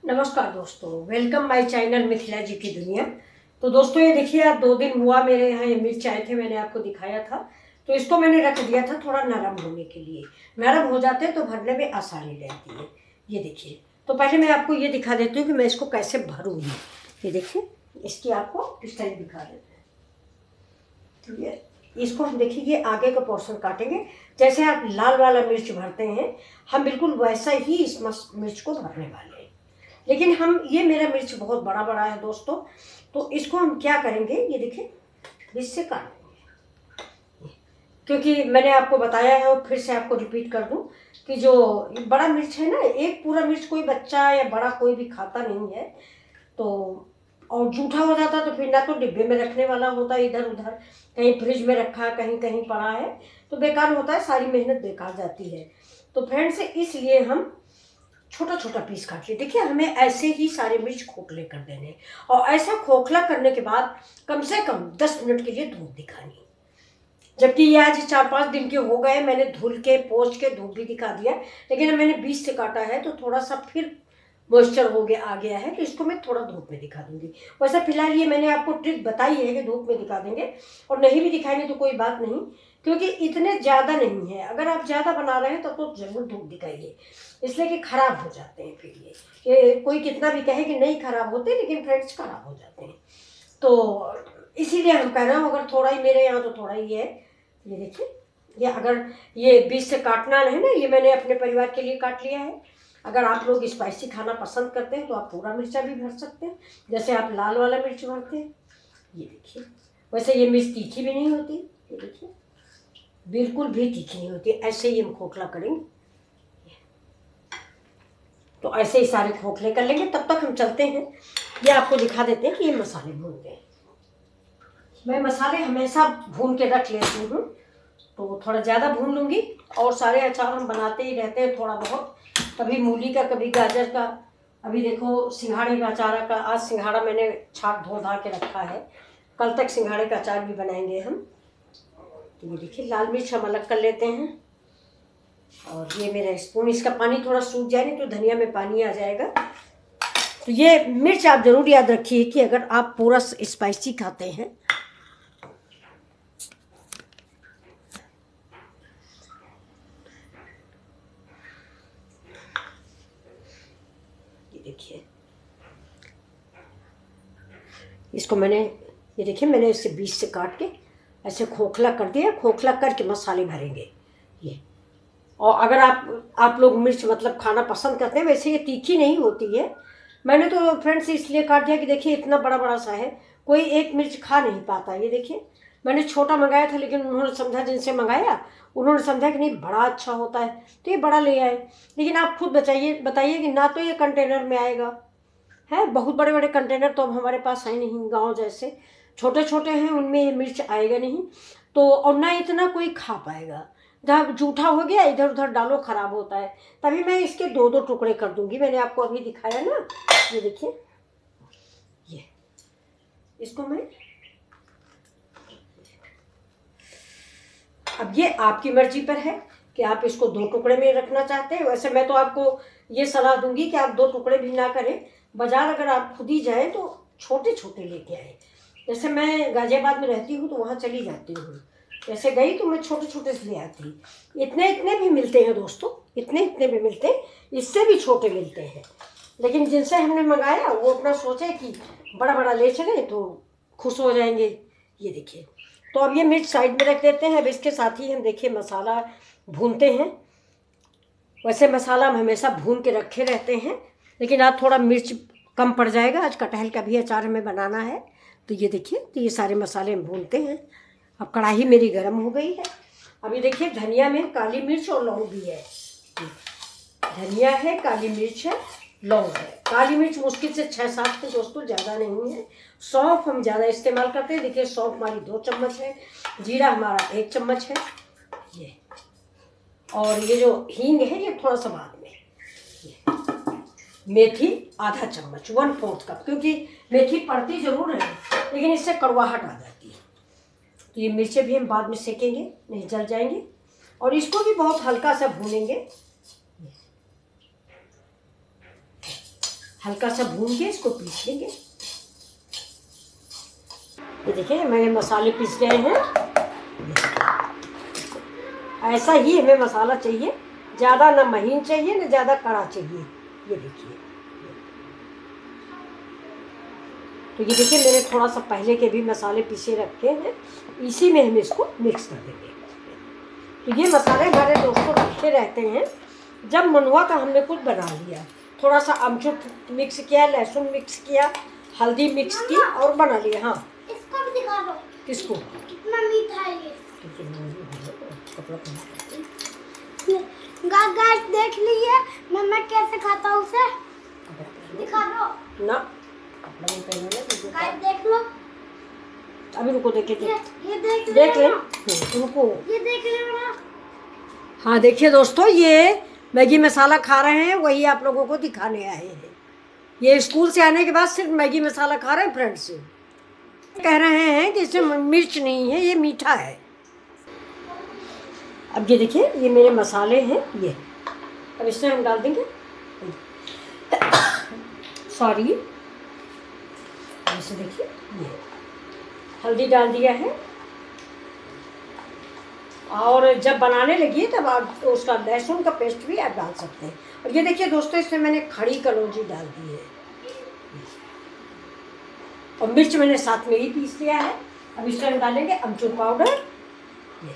नमस्कार दोस्तों, welcome my channel Mithila जी की दुनिया। तो दोस्तों ये देखिए, आप 2 दिन हुआ मेरे यहाँ ये मिर्च आए थे, मैंने आपको दिखाया था। तो इसको मैंने रख दिया था थोड़ा नरम होने के लिए। नरम हो जाते हैं तो भरने में आसानी रहती है। ये देखिए, तो पहले मैं आपको ये दिखा देती हूँ कि मैं इसको कैसे भरूँगी। ये देखिए, इसकी आपको स्टाइल दिखा देते हैं। तो ये इसको हम देखिए, ये आगे का पोर्शन काटेंगे। जैसे आप लाल वाला मिर्च भरते हैं, हम बिल्कुल वैसा ही इस मिर्च को भरने वाले हैं। लेकिन हम ये मेरा मिर्च बहुत बड़ा बड़ा है दोस्तों, तो इसको हम क्या करेंगे, ये देखिए बीच से काट देंगे। क्योंकि मैंने आपको बताया है और फिर से आपको रिपीट कर दूं कि जो बड़ा मिर्च है ना, एक पूरा मिर्च कोई बच्चा या बड़ा कोई भी खाता नहीं है। तो और जूठा हो जाता तो फिर ना तो डिब्बे में रखने वाला होता, इधर उधर कहीं फ्रिज में रखा कहीं कहीं पड़ा है तो बेकार होता है, सारी मेहनत बेकार जाती है। तो फ्रेंड्स, इसलिए हम छोटा छोटा पीस काट लिए। देखिए, हमें ऐसे ही सारे मिर्च खोखले कर देने, और ऐसा खोखला करने के बाद कम से कम 10 मिनट के लिए धूप दिखानी। जबकि ये आज 4-5 दिन के हो गए, मैंने धुल के पोंछ के धूप भी दिखा दिया, लेकिन मैंने बीच से काटा है तो थोड़ा सा फिर मॉइस्चर हो गया आ गया है, तो इसको मैं थोड़ा धूप में दिखा दूंगी। वैसे फिलहाल ये मैंने आपको ट्रिक बताई है कि धूप में दिखा देंगे, और नहीं भी दिखाएंगे तो कोई बात नहीं, क्योंकि इतने ज़्यादा नहीं है। अगर आप ज़्यादा बना रहे हैं तो ज़रूर धूप दिखाइए, इसलिए कि ख़राब हो जाते हैं फिर ये कोई कितना भी कहे कि नहीं ख़राब होते, लेकिन फ्रेंड्स ख़राब हो जाते हैं। तो इसीलिए हम कह रहे हैं, अगर थोड़ा ही मेरे यहाँ तो थोड़ा ही है। ये देखिए, ये अगर ये बीच से काटना है ना, ये मैंने अपने परिवार के लिए काट लिया है। अगर आप लोग स्पाइसी खाना पसंद करते हैं तो आप पूरा मिर्चा भी भर सकते हैं, जैसे आप लाल वाला मिर्च भरते हैं। ये देखिए, वैसे ये मिर्च तीखी भी नहीं होती, ये देखिए बिल्कुल भी तीखी नहीं होती। ऐसे ही हम खोखला करेंगे, तो ऐसे ही सारे खोखले कर लेंगे। तब तक हम चलते हैं, ये आपको दिखा देते हैं कि ये मसाले भूनते हैं। मैं मसाले हमेशा भून के रख लेती हूँ, तो थोड़ा ज़्यादा भून लूँगी। और सारे अचार हम बनाते ही रहते हैं थोड़ा बहुत, कभी मूली का कभी गाजर का। अभी देखो सिंघाड़े का अचार का, आज सिंघाड़ा मैंने छाट धो धा के रखा है, कल तक सिंघाड़े का अचार भी बनाएंगे हम। तो ये देखिए, लाल मिर्च हम अलग कर लेते हैं, और ये मेरा स्पून, इसका पानी थोड़ा सूख जाए, नहीं तो धनिया में पानी आ जाएगा। तो ये मिर्च आप ज़रूर याद रखिए कि अगर आप पूरा स्पाइसी खाते हैं, ये देखिए इसको मैंने, ये देखिए मैंने इसे बीच से काट के ऐसे खोखला कर दिया। खोखला करके मसाले भरेंगे ये। और अगर आप लोग मिर्च मतलब खाना पसंद करते हैं, वैसे ये तीखी नहीं होती है। मैंने तो फ्रेंड्स इसलिए काट दिया कि देखिए इतना बड़ा बड़ा सा है, कोई एक मिर्च खा नहीं पाता। ये देखिए, मैंने छोटा मंगाया था, लेकिन उन्होंने समझा, जिनसे मंगाया उन्होंने समझा कि नहीं बड़ा अच्छा होता है, तो ये बड़ा ले आए। लेकिन आप खुद बताइए कि ना तो ये कंटेनर में आएगा, है बहुत बड़े बड़े कंटेनर तो अब हमारे पास है नहीं, गांव जैसे छोटे छोटे हैं उनमें ये मिर्च आएगा नहीं। तो और ना इतना कोई खा पाएगा, जब जूठा हो गया इधर उधर डालो खराब होता है। तभी मैं इसके 2-2 टुकड़े कर दूंगी, मैंने आपको अभी दिखाया ना। ये देखिए, ये इसको मैं, अब ये आपकी मर्जी पर है कि आप इसको 2 टुकड़े में रखना चाहते हैं। वैसे मैं तो आपको ये सलाह दूंगी कि आप 2 टुकड़े भी ना करें। बाजार अगर आप खुद ही जाएँ तो छोटे छोटे लेके आए। जैसे मैं गाजियाबाद में रहती हूँ तो वहाँ चली जाती हूँ, जैसे गई तो मैं छोटे छोटे से ले आती। इतने इतने भी मिलते हैं दोस्तों, इतने इतने भी मिलते हैं, इससे भी छोटे मिलते हैं। लेकिन जिनसे हमने मंगाया वो अपना सोचे कि बड़ा बड़ा ले चलें तो खुश हो जाएंगे। ये देखिए, तो अब ये मिर्च साइड में रख देते हैं। अब इसके साथ ही हम देखिए मसाला भूनते हैं। वैसे मसाला हम हमेशा भून के रखे रहते हैं, लेकिन आज थोड़ा मिर्च कम पड़ जाएगा, आज कटहल का भी अचार हमें बनाना है। तो ये देखिए, तो ये सारे मसाले हम भूनते हैं। अब कढ़ाई मेरी गर्म हो गई है। अभी देखिए, धनिया में काली मिर्च और लौंग भी है। धनिया है, काली मिर्च है, लौंग है। काली मिर्च मुश्किल से 6-7 है दोस्तों, ज़्यादा नहीं है। सौंफ हम ज़्यादा इस्तेमाल करते हैं। देखिए, सौंफ हमारी 2 चम्मच है, जीरा हमारा 1 चम्मच है ये। और ये जो हींग है ये थोड़ा सा बाद में। मेथी आधा चम्मच, 1/4 कप, क्योंकि मेथी पड़ती ज़रूर है लेकिन इससे कड़वाहट आ जाती है। तो ये मिर्चें भी हम बाद में सेकेंगे, नहीं जल जाएंगे। और इसको भी बहुत हल्का सा भूनेंगे। हल्का सा भून के इसको पीस लेंगे। ये देखिए मेरे मसाले पीस गए हैं। ऐसा ही हमें मसाला चाहिए, ज़्यादा ना महीन चाहिए ना ज़्यादा कड़ा चाहिए। ये देखिए, तो ये देखिए मेरे थोड़ा सा पहले के भी मसाले पीसे रखे हैं, इसी में हम इसको मिक्स कर देंगे। तो ये मसाले हमारे दोस्तों रखे रहते हैं, जब मन हुआ तो हमने कुछ बना लिया। थोड़ा सा अमचूर मिक्स किया, लहसुन मिक्स किया, हल्दी मिक्स की और बना लिया। हाँ, इसको भी दिखा दो। किसको? कितना मीठा है ये। कपड़ा गाइस देख लीजिए मैं कैसे खाता हूँ उसे, दिखा दो ना, कपड़ा नहीं पहनना। गाइस देख लो, अभी रुको, देख ये देख ले रुको, ये देख लो ना। हाँ देखिए दोस्तों, ये मैगी मसाला खा रहे हैं, वही आप लोगों को दिखाने आए हैं। ये स्कूल से आने के बाद सिर्फ मैगी मसाला खा रहे हैं फ्रेंड्स। कह रहे हैं कि इसमें मिर्च नहीं है, ये मीठा है। अब ये देखिए ये मेरे मसाले हैं ये, अब इसमें हम डाल देंगे सॉरी, ऐसे देखिए ये हल्दी डाल दिया है। और जब बनाने लगी तब आप उसका लहसुन का पेस्ट भी आप डाल सकते हैं। और ये देखिए दोस्तों, इसमें मैंने खड़ी कलौंजी डाल दी है और मिर्च मैंने साथ में ही पीस लिया है। अब इसमें हम डालेंगे अमचूर पाउडर, ये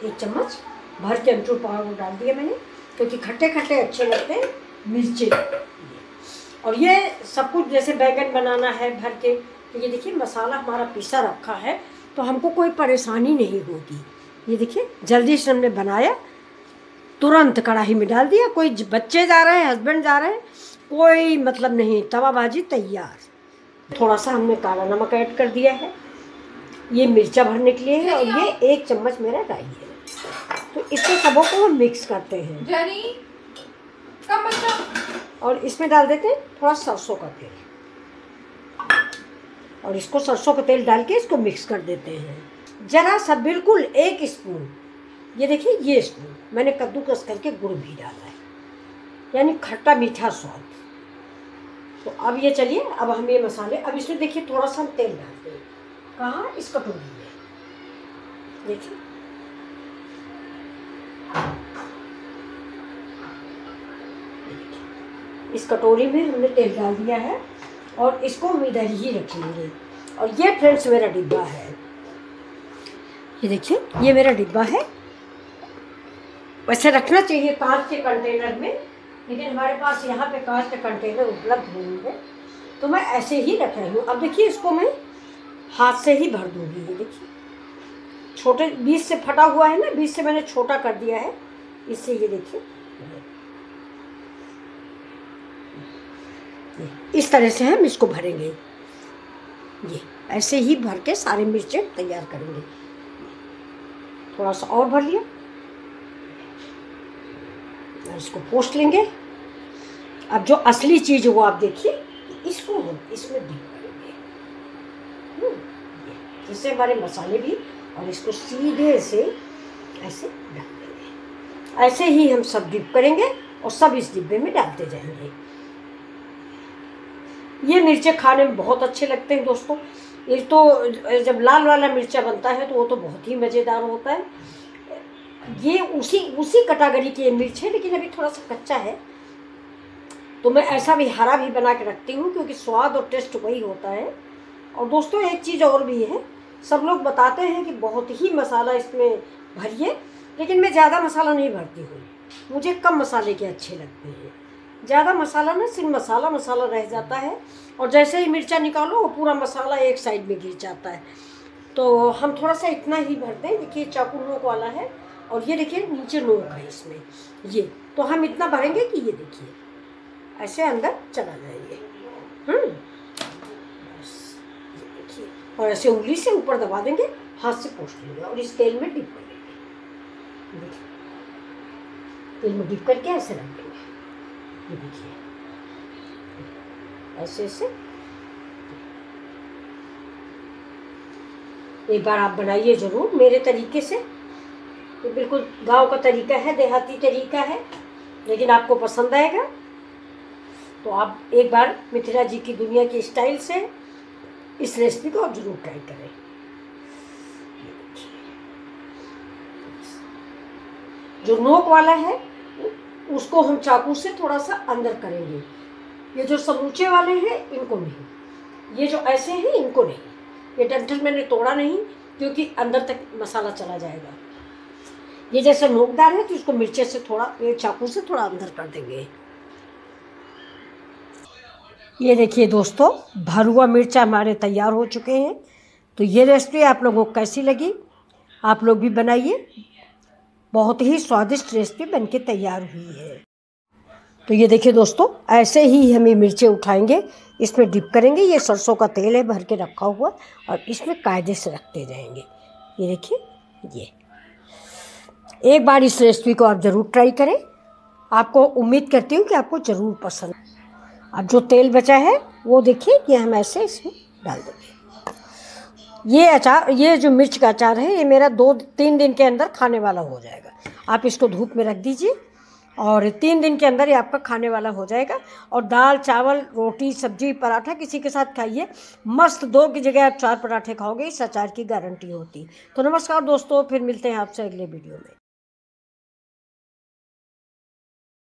1 चम्मच भर के अमचूर पाउडर डाल दिया मैंने, क्योंकि खट्टे खट्टे अच्छे लगते हैं मिर्ची। और ये सब कुछ जैसे बैगन बनाना है भर के, तो ये देखिए मसाला हमारा पिसा रखा है, तो हमको कोई परेशानी नहीं होगी। ये देखिए जल्दी से हमने बनाया, तुरंत कढ़ाई में डाल दिया। कोई बच्चे जा रहे हैं, हस्बैंड जा रहे हैं, कोई मतलब नहीं, तवा भाजी तैयार। थोड़ा सा हमने काला नमक ऐड कर दिया है, ये मिर्चा भरने के लिए है, और ये 1 चम्मच मेरा राई है। तो इसको सबों को हम मिक्स करते हैं और इसमें डाल देते हैं थोड़ा सरसों का तेल, और इसको सरसों का तेल डाल के इसको मिक्स कर देते हैं। जरा सा बिल्कुल 1 स्पून, ये देखिए ये स्पून मैंने कद्दूकस करके गुड़ भी डाला है, यानी खट्टा मीठा स्वाद। तो अब ये चलिए, अब हम ये मसाले, अब इसमें देखिए थोड़ा सा हम तेल डालते हैं। कहाँ? इस कटोरी में, देखिए इस कटोरी में हमने तेल डाल दिया है और इसको हम इधर ही रख लेंगे। और ये फ्रेंड्स मेरा डिब्बा है, ये देखिए ये मेरा डिब्बा है। वैसे रखना चाहिए कांच के कंटेनर में, लेकिन हमारे पास यहाँ पे कांच के कंटेनर उपलब्ध नहीं है, तो मैं ऐसे ही रख रही हूँ। अब देखिए इसको मैं हाथ से ही भर दूँगी। ये देखिए छोटे बीच से फटा हुआ है ना, बीच से मैंने छोटा कर दिया है, इससे ये देखिए इस तरह से हम इसको भरेंगे। ये ऐसे ही भर के सारे मिर्चें तैयार करेंगे। थोड़ा सा और भर लिया, इसको पोंछ लेंगे। अब जो असली चीज़ वो आप देखिए, इसको हम इसमें डीप करेंगे, इससे हमारे मसाले भी, और इसको सीधे से ऐसे डाल देंगे। ऐसे ही हम सब डिप करेंगे और सब इस डिब्बे में डालते जाएंगे। ये मिर्चें खाने में बहुत अच्छे लगते हैं दोस्तों। ये तो जब लाल वाला मिर्चा बनता है तो वो तो बहुत ही मज़ेदार होता है। ये उसी कैटेगरी की मिर्च है, लेकिन अभी थोड़ा सा कच्चा है, तो मैं ऐसा भी हरा भी बना के रखती हूँ, क्योंकि स्वाद और टेस्ट वही होता है। और दोस्तों एक चीज़ और भी है, सब लोग बताते हैं कि बहुत ही मसाला इसमें भरिए, लेकिन मैं ज़्यादा मसाला नहीं भरती हूँ, मुझे कम मसाले के अच्छे लगते हैं। ज़्यादा मसाला ना सिर्फ मसाला मसाला रह जाता है, और जैसे ही मिर्चा निकालो वो पूरा मसाला एक साइड में गिर जाता है। तो हम थोड़ा सा इतना ही भरते हैं। देखिए चाकू नोक वाला है, और ये देखिए नीचे नोक है इसमें, ये तो हम इतना भरेंगे कि ये देखिए ऐसे अंदर चला जाएंगे। बस ये देखिए, और ऐसे उंगली से ऊपर दबा देंगे, हाथ से पोंछ लेंगे और इस तेल में डिप कर लेंगे। देखिए तेल में डिप करके ऐसे रख देंगे। ये देखिए ऐसे ऐसे। एक बार आप बनाइए ज़रूर मेरे तरीके से। ये बिल्कुल गांव का तरीका है, देहाती तरीका है, लेकिन आपको पसंद आएगा। तो आप एक बार मिथिला जी की दुनिया के स्टाइल से इस रेसिपी को आप जरूर ट्राई करें। जो नोक वाला है उसको हम चाकू से थोड़ा सा अंदर करेंगे। ये जो समूचे वाले हैं इनको नहीं, ये जो ऐसे हैं इनको नहीं। ये डंठल मैंने तोड़ा नहीं क्योंकि अंदर तक मसाला चला जाएगा। ये जैसे नोकदार है तो इसको मिर्चे से थोड़ा, ये चाकू से थोड़ा अंदर कर देंगे। ये देखिए दोस्तों, भरुआ मिर्चा हमारे तैयार हो चुके हैं। तो ये रेसिपी आप लोगों को कैसी लगी, आप लोग भी बनाइए। बहुत ही स्वादिष्ट रेसिपी बनके तैयार हुई है। तो ये देखिए दोस्तों, ऐसे ही हम ये मिर्चें उठाएंगे, इसमें डिप करेंगे। ये सरसों का तेल है भर के रखा हुआ, और इसमें कायदे से रखते रहेंगे। ये देखिए, ये एक बार इस रेसिपी को आप ज़रूर ट्राई करें। आपको उम्मीद करती हूँ कि आपको ज़रूर पसंद। अब जो तेल बचा है वो देखिए, ये हम ऐसे इसमें डाल देंगे। ये अचार, ये जो मिर्च का अचार है, ये मेरा 2-3 दिन के अंदर खाने वाला हो जाएगा। आप इसको धूप में रख दीजिए और 3 दिन के अंदर ये आपका खाने वाला हो जाएगा। और दाल, चावल, रोटी, सब्जी, पराठा किसी के साथ खाइए, मस्त। 2 की जगह आप 4 पराठे खाओगे, इस अचार की गारंटी होती। तो नमस्कार दोस्तों, फिर मिलते हैं आपसे अगले वीडियो में।